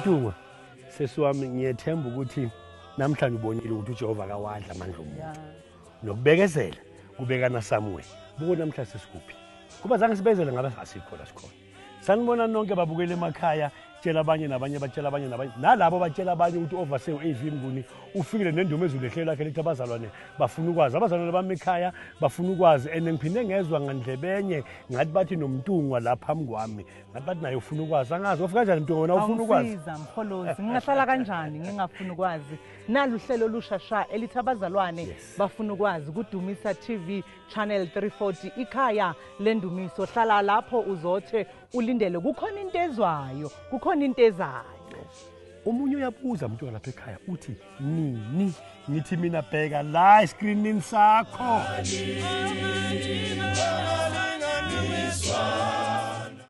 Mtungwa sesiwami ngiyethemba ukuthi namhlanje ubonile ukuthi uJehova kawadla amandla omuntu nokubekezela kubekana Samuel buko namhlanje sesikuphi kuba zange sibezele ngabe asikho la sikhona sanibona nonke babukele emakhaya tshela abanye nabanye batshela abanye nabanye nalabo batshela abanye ukuthi oversee uAV Mnguni ufikile nendumo ezulehlela lakhe lithi abazalwane bafuna ukwazi abazalwane bami ekhaya bafuna ukwazi engiphinde ngezwe ngandlebenye ngathi bathi noMtungwa lapha phambi kwami ngathi bathi naye ufuna ukwazi angazi ufika kanjani Mtungwa wena ufuna ukwazi Awusiza Mkholozi ngingahlala kanjani ngingafuna ukwazi nalo uhlelo olushasha elithi abazalwane bafuna ukwazi kuDumisa TV channel 340 ikhaya lendumiso hlala lapho uzothe ulindele kukhona into ezwayo kukhona into ezayo umunye uyabuza Mtungwa lapha ekhaya uthi nini ngithi mina bheka la escreenini sakho